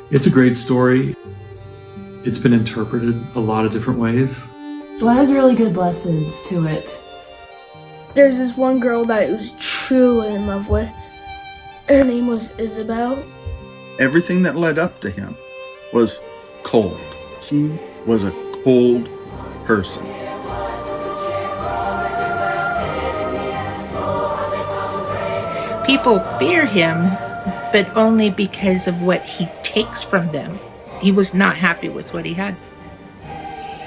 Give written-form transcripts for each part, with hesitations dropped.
It's a great story. It's been interpreted a lot of different ways. Well, it has really good lessons to it. There's this one girl that he was truly in love with. Her name was Isabel. Everything that led up to him was cold. He was a cold person. People fear him, but only because of what he takes from them. He was not happy with what he had.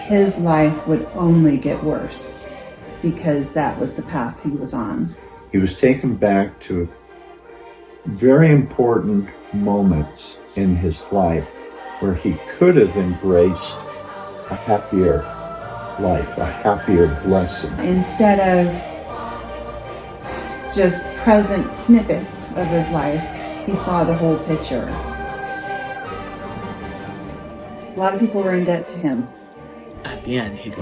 His life would only get worse because that was the path he was on. He was taken back to very important moments in his life where he could have embraced a happier life, a happier blessing. Instead of just present snippets of his life, he saw the whole picture. A lot of people were in debt to him. At the end, he'd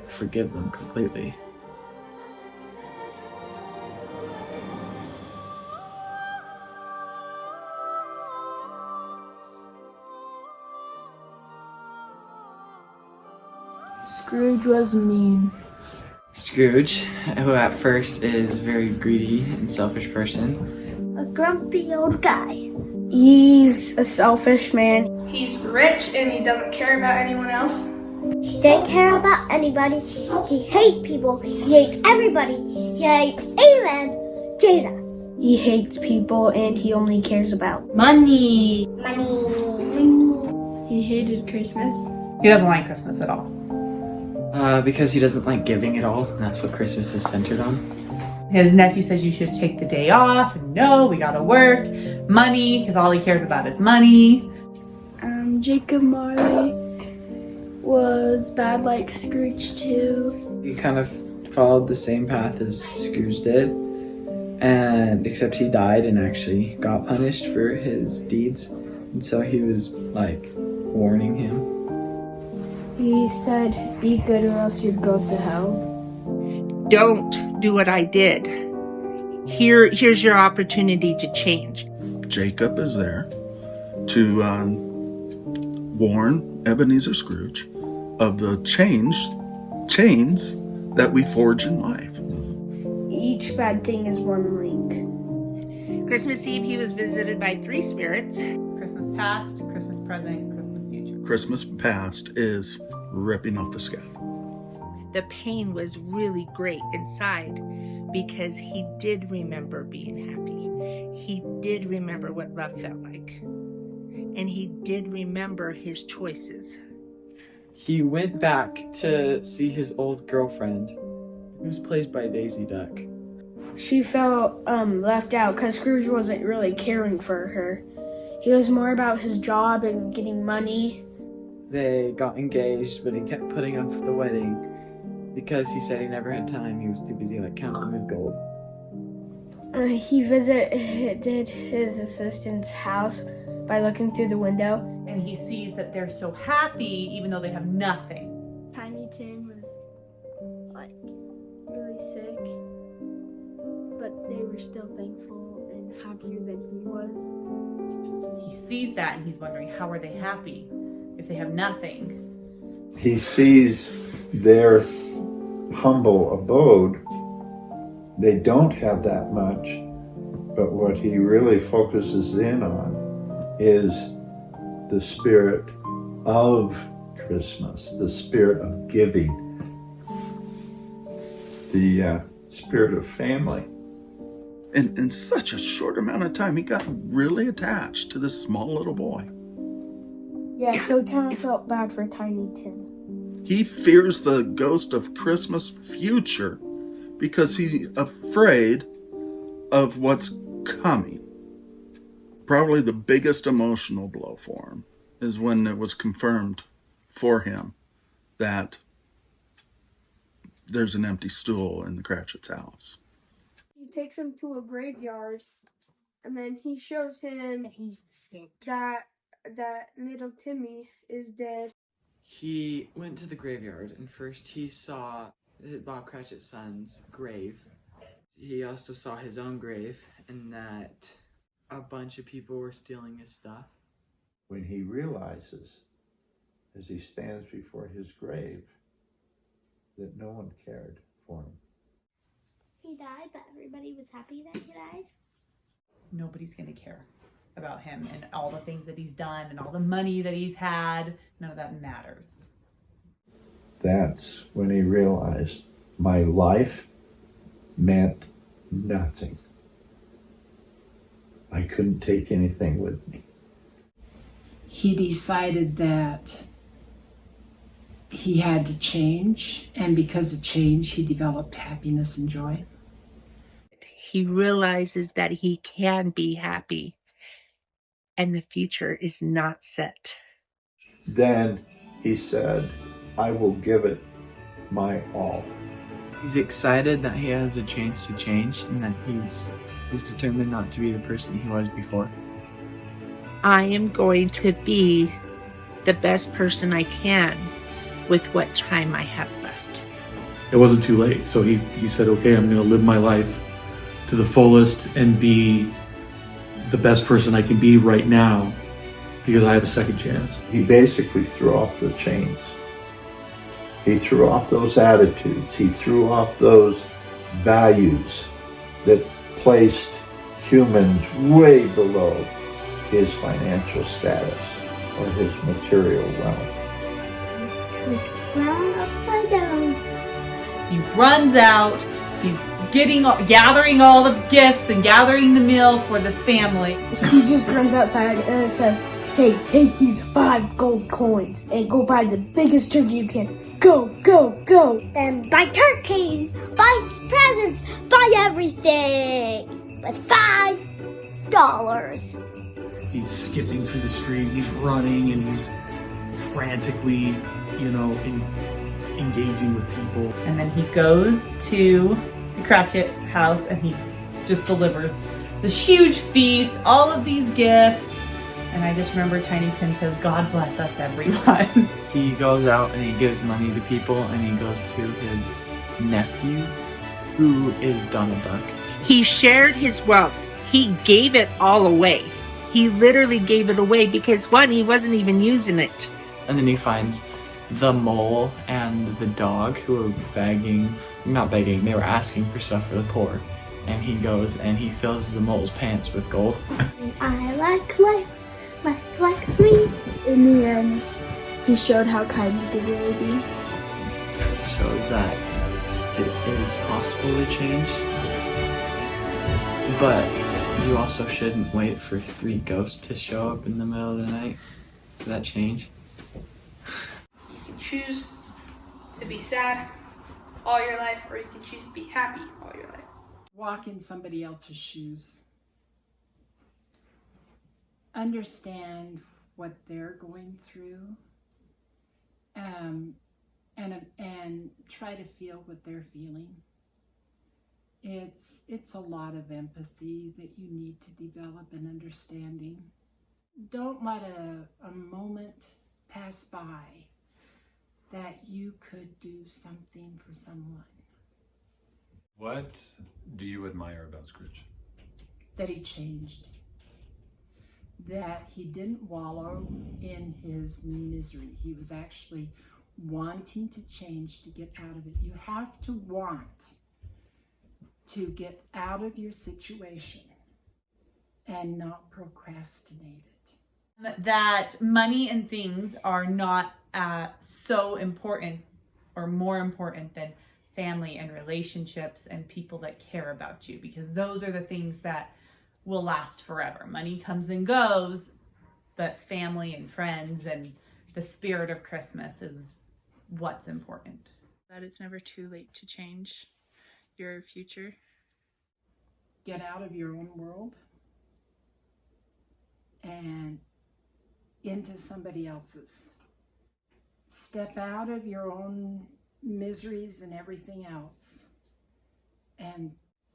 forgive them completely. Scrooge was mean. Scrooge, who at first is a very greedy and selfish person. A grumpy old guy. He's a selfish man. He's rich and he doesn't care about anyone else. He doesn't care about anybody. He hates people. He hates everybody. He hates Amen. Jesus. He hates people and he only cares about Money. He hated Christmas. He doesn't like Christmas at all. Because he doesn't like giving at all, and that's what Christmas is centered on. His nephew says you should take the day off, and no, we gotta work. Money, because all he cares about is money. Jacob Marley was bad like Scrooge too. He kind of followed the same path as Scrooge did, and except he died and actually got punished for his deeds, and so he was warning him. He said, be good or else you'd go to hell. Don't do what I did. Here's your opportunity to change. Jacob is there to warn Ebenezer Scrooge of the chains that we forge in life. Each bad thing is one link. Christmas Eve, he was visited by 3 spirits. Christmas past, Christmas present, Christmas future. Christmas past is ripping off the scab. The pain was really great inside because he did remember being happy. He did remember what love felt like. And he did remember his choices. He went back to see his old girlfriend, who's played by Daisy Duck. She felt left out because Scrooge wasn't really caring for her. He was more about his job and getting money. They got engaged, but he kept putting off the wedding because he said he never had time. He was too busy counting his gold. He visited his assistant's house by looking through the window. And he sees that they're so happy even though they have nothing. Tiny Tim was really sick, but they were still thankful and happier than he was. He sees that and he's wondering, how are they happy if they have nothing? He sees their humble abode. They don't have that much, but what he really focuses in on is the spirit of Christmas, the spirit of giving, the spirit of family. And in such a short amount of time, he got really attached to this small little boy. Yeah, so he kind of felt bad for Tiny Tim. He fears the ghost of Christmas future because he's afraid of what's coming. Probably the biggest emotional blow for him is when it was confirmed for him that there's an empty stool in the Cratchit's house. He takes him to a graveyard, and then he shows him that little Timmy is dead. He went to the graveyard, and first he saw Bob Cratchit's son's grave. He also saw his own grave, and that a bunch of people were stealing his stuff. when he realizes, as he stands before his grave, that no one cared for him. He died, but everybody was happy that he died. Nobody's going to care about him and all the things that he's done and all the money that he's had. None of that matters. That's when he realized my life meant nothing. I couldn't take anything with me. He decided that he had to change, and because of change, he developed happiness and joy. He realizes that he can be happy and the future is not set. Then he said, I will give it my all. He's excited that he has a chance to change and that he's determined not to be the person he was before. I am going to be the best person I can with what time I have left. It wasn't too late. So he said, okay, I'm going to live my life to the fullest and be the best person I can be right now because I have a second chance. He basically threw off the chains. He threw off those attitudes. He threw off those values that placed humans way below his financial status or his material wealth. Round upside down. He runs out. He's gathering all the gifts and gathering the meal for this family. He just runs outside and it says, hey, take these 5 gold coins and go buy the biggest turkey you can. Go, go, go. Then buy turkeys, buy presents, buy everything with $5. He's skipping through the street, he's running, and he's frantically, engaging with people. And then he goes to the Cratchit house and he just delivers this huge feast, all of these gifts. And I just remember Tiny Tim says, God bless us, everyone. He goes out and he gives money to people, and he goes to his nephew, who is Donald Duck. He shared his wealth. He gave it all away. He literally gave it away because, one, he wasn't even using it. And then he finds the mole and the dog who are not begging, they were asking for stuff for the poor. And he goes and he fills the mole's pants with gold. I like life, life likes me. In the end, he showed how kind he could really be. Shows that it is possible to change. But you also shouldn't wait for 3 ghosts to show up in the middle of the night for that change. You can choose to be sad all your life, or you can choose to be happy all your life. Walk in somebody else's shoes. Understand what they're going through, and try to feel what they're feeling. It's a lot of empathy that you need to develop and understanding. Don't let a moment pass by that you could do something for someone. What do you admire about Scrooge? That he changed. That he didn't wallow in his misery. He was actually wanting to change to get out of it. You have to want to get out of your situation and not procrastinate it. That money and things are not so important or more important than family and relationships and people that care about you, because those are the things that will last forever. Money comes and goes, but family and friends and the spirit of Christmas is what's important. That it's never too late to change your future. Get out of your own world and into somebody else's. Step out of your own miseries and everything else and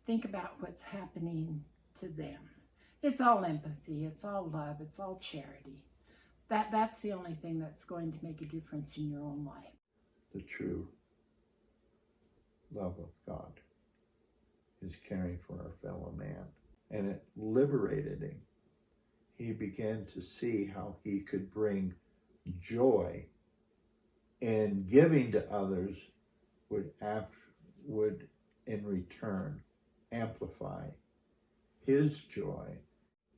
think about what's happening to them. It's all empathy, it's all love, it's all charity. That's the only thing that's going to make a difference in your own life. The true love of God is caring for our fellow man. And it liberated him. he began to see how he could bring joy, and giving to others would in return amplify his joy.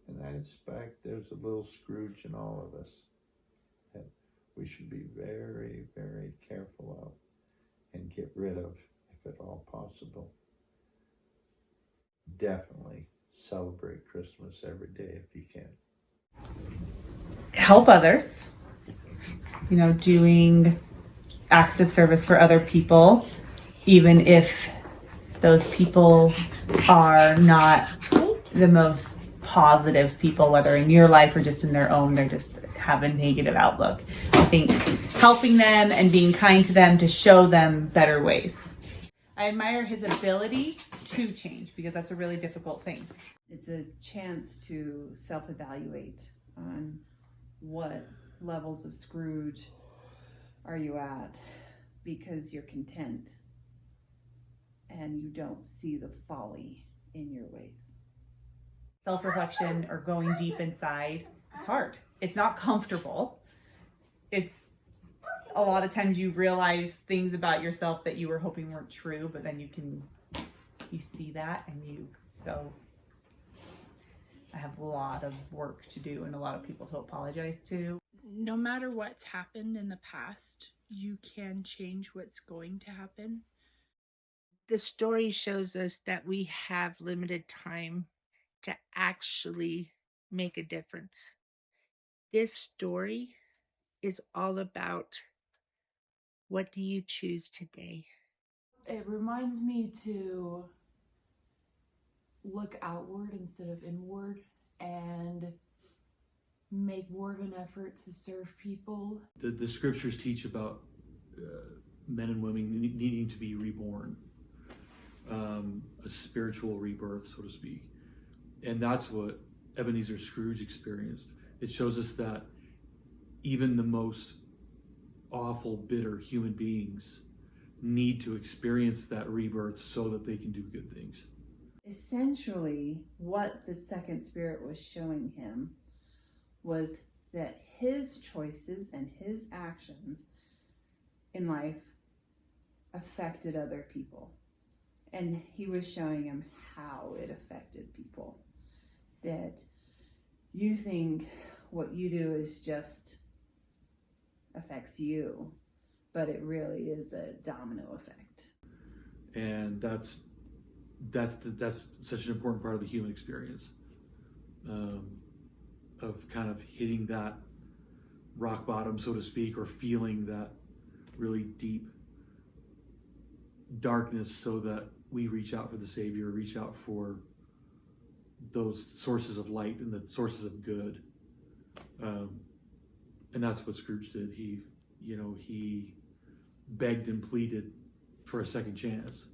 And I suspect there's a little Scrooge in all of us that we should be very, very careful of and get rid of, if at all possible. Definitely celebrate Christmas every day if you can. Help others, doing acts of service for other people, even if those people are not the most positive people, whether in your life or just in their own, they just have a negative outlook. I think helping them and being kind to them to show them better ways. I admire his ability to change, because that's a really difficult thing. It's a chance to self-evaluate on what levels of Scrooge are you at, because you're content and you don't see the folly in your ways. Self-reflection or going deep inside is hard. It's not comfortable. It's a lot of times you realize things about yourself that you were hoping weren't true, but then you see that and you go, I have a lot of work to do and a lot of people to apologize to. No matter what's happened in the past, you can change what's going to happen. The story shows us that we have limited time to actually make a difference. This story is all about, what do you choose today? It reminds me to look outward instead of inward and make more of an effort to serve people. The scriptures teach about men and women needing to be reborn, a spiritual rebirth, so to speak. And that's what Ebenezer Scrooge experienced. It shows us that even the most awful, bitter human beings need to experience that rebirth so that they can do good things. Essentially, what the second spirit was showing him was that his choices and his actions in life affected other people. And he was showing him how it affected people. That you think what you do is just affects you, but it really is a domino effect. And that's such an important part of the human experience, of kind of hitting that rock bottom, so to speak, or feeling that really deep darkness so that we reach out for the Savior, reach out for those sources of light and the sources of good. And that's what Scrooge did. He begged and pleaded for a second chance.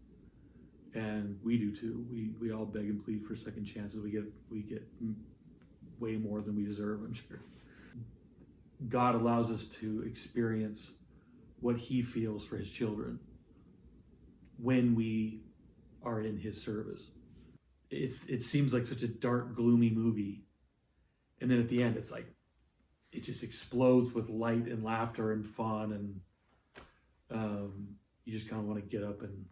And we do too. We all beg and plead for second chances. We get way more than we deserve, I'm sure. God allows us to experience what he feels for his children when we are in his service. It seems like such a dark, gloomy movie. And then at the end, it's like, it just explodes with light and laughter and fun. And you just kind of want to get up and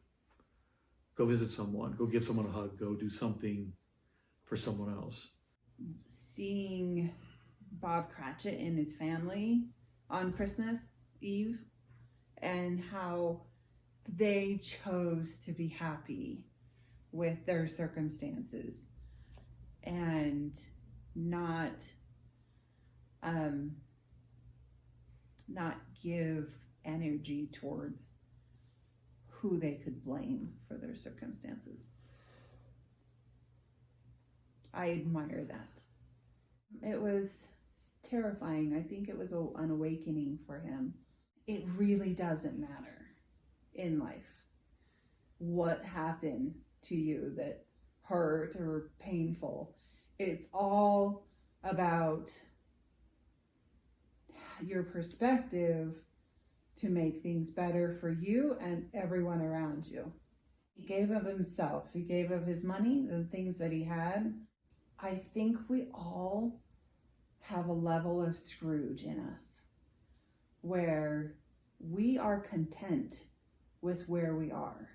go visit someone, go give someone a hug, go do something for someone else. Seeing Bob Cratchit and his family on Christmas Eve and how they chose to be happy with their circumstances and not give energy towards who they could blame for their circumstances. I admire that. It was terrifying. I think it was an awakening for him. It really doesn't matter in life what happened to you that hurt or painful. It's all about your perspective to make things better for you and everyone around you. He gave of himself. He gave of his money, the things that he had. I think we all have a level of Scrooge in us where we are content with where we are,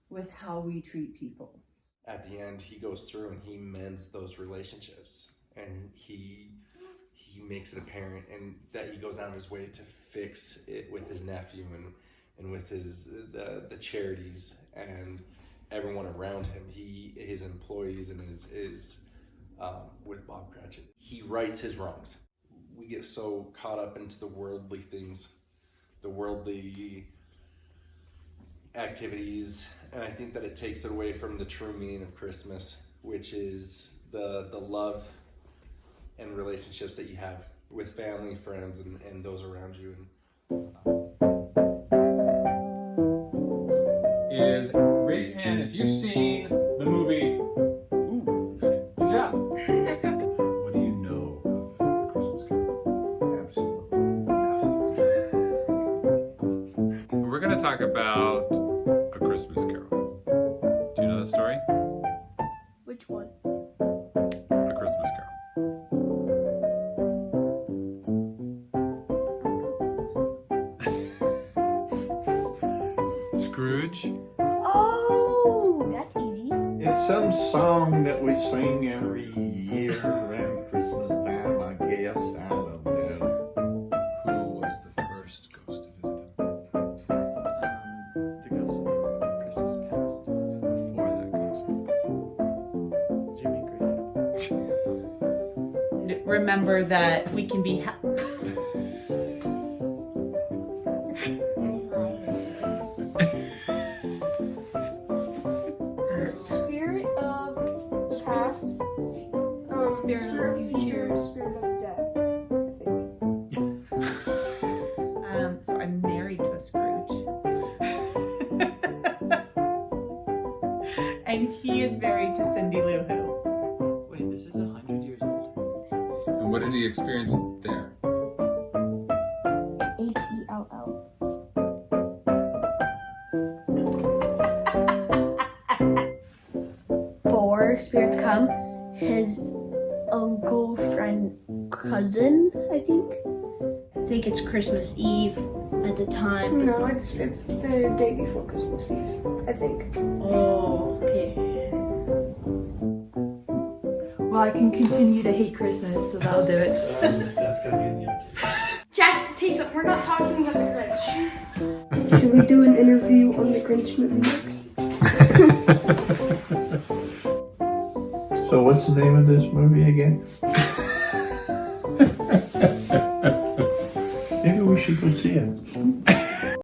with how we treat people. At the end, he goes through and he mends those relationships, and he makes it apparent, and that he goes out of his way to fix it with his nephew and with his the charities and everyone around him. His employees and his with Bob Cratchit, he rights his wrongs. We get so caught up into the worldly things, the worldly activities, and I think that it takes it away from the true meaning of Christmas, which is the love and relationships that you have with family, friends, and those around you. Is raise your hand if you've seen the movie. Ooh, good job. What do you know of A Christmas Carol? Absolutely nothing. We're going to talk about A Christmas Carol. Do you know that story? Which one? A Christmas Carol. Scrooge? Oh, that's easy. It's some song that we sing every year around Christmas time, I guess. I don't know. Who was the first ghost to visit him? The ghost of Christmas past. Before that ghost. Jimmy Cricket. Remember that we can be Spirit of the past, spirit of the future, spirit of death, I think. So I'm married to a Scrooge. And he is married to Cindy Lou Who. Wait, this is 100 years old. And what did he experience there? H-E-L-L. For Spirit to Come, his uncle, friend, cousin, I think. I think it's Christmas Eve at the time. No, it's the day before Christmas Eve, I think. Oh, okay. Well, I can continue to hate Christmas, so that'll do it. That's gonna be in the end. Jack, Taysom, we're not talking about the Grinch. Should we do an interview on the Grinch movie next? So what's the name of this movie again? Maybe we should go see it.